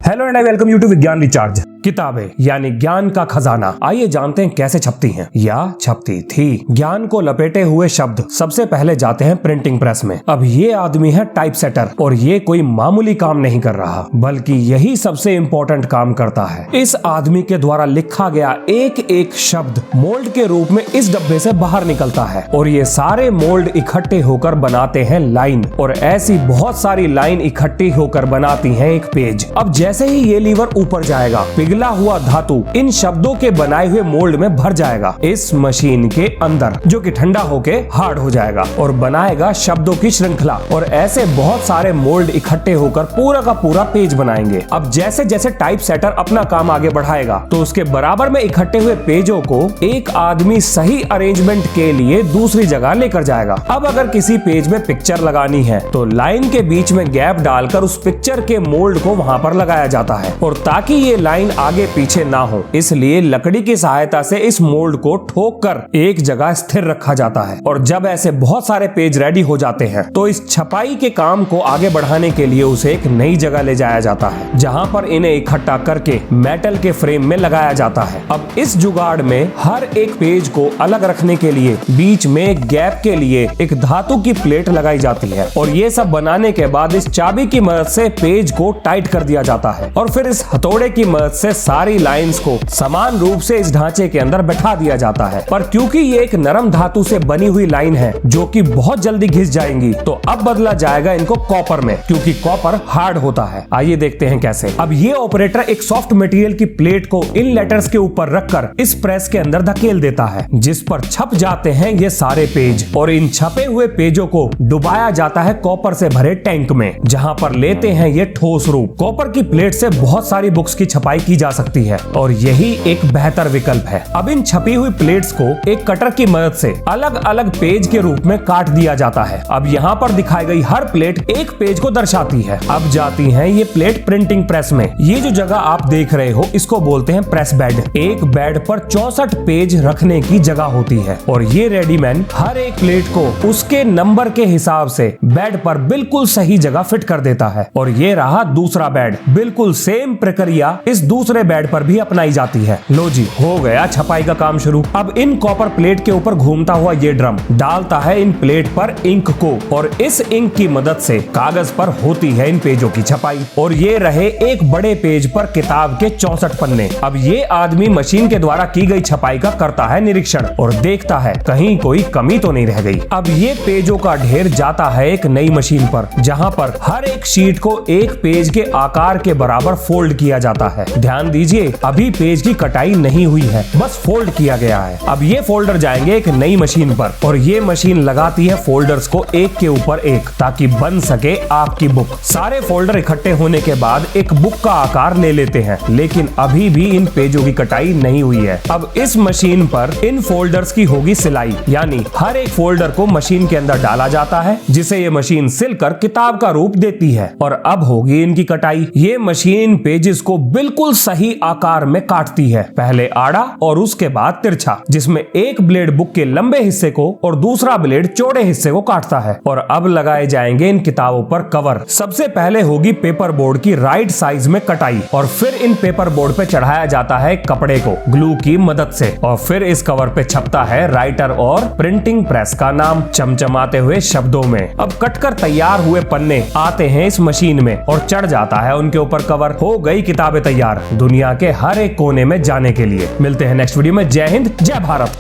Hello and I welcome you to Vigyan recharge. किताबें यानी ज्ञान का खजाना, आइए जानते हैं कैसे छपती हैं या छपती थी। ज्ञान को लपेटे हुए शब्द सबसे पहले जाते हैं प्रिंटिंग प्रेस में। अब ये आदमी है टाइप सेटर और ये कोई मामूली काम नहीं कर रहा, बल्कि यही सबसे इम्पोर्टेंट काम करता है। इस आदमी के द्वारा लिखा गया एक एक शब्द मोल्ड के रूप में इस डब्बे से बाहर निकलता है और ये सारे मोल्ड इकट्ठे होकर बनाते हैं लाइन, और ऐसी बहुत सारी लाइन इकट्ठी होकर बनाती हैं एक पेज। अब जैसे ही ये लीवर ऊपर जाएगा, पिघला हुआ धातु इन शब्दों के बनाए हुए मोल्ड में भर जाएगा इस मशीन के अंदर, जो कि ठंडा होके हार्ड हो जाएगा और बनाएगा शब्दों की श्रृंखला। और ऐसे बहुत सारे मोल्ड इकट्ठे होकर पूरा का पूरा पेज बनाएंगे। अब जैसे जैसे टाइप सेटर अपना काम आगे बढ़ाएगा, तो उसके बराबर में इकट्ठे हुए पेजों को एक आदमी सही अरेंजमेंट के लिए दूसरी जगह लेकर जाएगा। अब अगर किसी पेज में पिक्चर लगानी है, तो लाइन के बीच में गैप डालकर उस पिक्चर के मोल्ड को वहां पर लगाया जाता है, और ताकि ये लाइन आगे पीछे ना हो, इसलिए लकड़ी की सहायता से इस मोल्ड को ठोक कर एक जगह स्थिर रखा जाता है। और जब ऐसे बहुत सारे पेज रेडी हो जाते हैं, तो इस छपाई के काम को आगे बढ़ाने के लिए उसे एक नई जगह ले जाया जाता है, जहां पर इन्हें इकट्ठा करके मेटल के फ्रेम में लगाया जाता है। अब इस जुगाड़ में हर एक पेज को अलग रखने के लिए बीच में गैप के लिए एक धातु की प्लेट लगाई जाती है, और ये सब बनाने के बाद इस चाबी की मदद से पेज को टाइट कर दिया जाता है, और फिर इस हथौड़े की मदद से सारी लाइंस को समान रूप से इस ढांचे के अंदर बैठा दिया जाता है। पर क्योंकि ये एक नरम धातु से बनी हुई लाइन है जो कि बहुत जल्दी घिस जाएंगी, तो अब बदला जाएगा इनको कॉपर में, क्योंकि कॉपर हार्ड होता है। आइए देखते हैं कैसे। अब ये ऑपरेटर एक सॉफ्ट मटेरियल की प्लेट को इन लेटर्स के ऊपर रखकर इस प्रेस के अंदर धकेल देता है, जिस पर छप जाते हैं ये सारे पेज, और इन छपे हुए पेजों को डुबाया जाता है कॉपर से भरे टैंक में, जहां पर लेते हैं ये ठोस रूप। कॉपर की प्लेट से बहुत सारी बुक्स की छपाई की जा सकती है, और यही एक बेहतर विकल्प है। अब इन छपी हुई प्लेट्स को एक कटर की मदद से अलग अलग पेज के रूप में काट दिया जाता है। अब यहाँ पर दिखाई गई हर प्लेट एक पेज को दर्शाती है। अब जाती है ये प्लेट प्रिंटिंग प्रेस में। ये जो जगह आप देख रहे हो, इसको बोलते हैं प्रेस बेड। एक बेड पर 64 पेज रखने की जगह होती है, और ये रेडीमैन हर एक प्लेट को उसके नंबर के हिसाब से बेड पर बिल्कुल सही जगह फिट कर देता है। और ये रहा दूसरा बेड। बिल्कुल सेम प्रक्रिया इस दूसरे बेड पर भी अपनाई जाती है। लो जी, हो गया छपाई का काम शुरू। अब इन कॉपर प्लेट के ऊपर घूमता हुआ ये ड्रम डालता है इन प्लेट पर इंक को, और इस इंक की मदद से कागज पर होती है इन पेजों की छपाई। और ये रहे एक बड़े पेज पर किताब के 64 पन्ने। अब ये आदमी मशीन के द्वारा की गई छपाई का करता है निरीक्षण और देखता है कहीं कोई कमी तो नहीं रह गई। अब ये पेजों का ढेर जाता है एक नई मशीन पर, जहां पर हर एक शीट को एक पेज के आकार के बराबर फोल्ड किया जाता है। ध्यान दीजिए, अभी पेज की कटाई नहीं हुई है, बस फोल्ड किया गया है। अब ये फोल्डर जाएंगे एक नई मशीन पर, और ये मशीन लगाती है फोल्डर्स को एक के ऊपर एक, ताकि बन सके आपकी बुक। सारे फोल्डर इकट्ठे होने के बाद एक बुक का आकार ले लेते हैं, लेकिन अभी भी इन पेजों की कटाई नहीं हुई है। अब इस मशीन पर इन फोल्डर्स की होगी सिलाई, यानी हर एक फोल्डर को मशीन के अंदर डाला जाता है, जिसे ये मशीन सिलकर किताब का रूप देती है। और अब होगी इनकी कटाई। ये मशीन पेजेस को बिल्कुल सही आकार में काटती है, पहले आड़ा और उसके बाद तिरछा, जिसमें एक ब्लेड बुक के लंबे हिस्से को और दूसरा ब्लेड चौड़े हिस्से को काटता है। और अब लगाए जाएंगे इन किताबों पर कवर। सबसे पहले होगी पेपर बोर्ड की राइट साइज में कटाई, और फिर इन पेपर बोर्ड पे चढ़ाया जाता है कपड़े को ग्लू की मदद से, और फिर इस कवर पे छपता है राइटर और प्रिंटिंग प्रेस का नाम चमचमाते हुए शब्दों में। अब कटकर तैयार हुए पन्ने आते हैं इस मशीन में और चढ़ जाता है उनके ऊपर कवर। हो गई किताबें तैयार दुनिया के हर एक कोने में जाने के लिए। मिलते हैं नेक्स्ट वीडियो में। जय हिंद, जय भारत।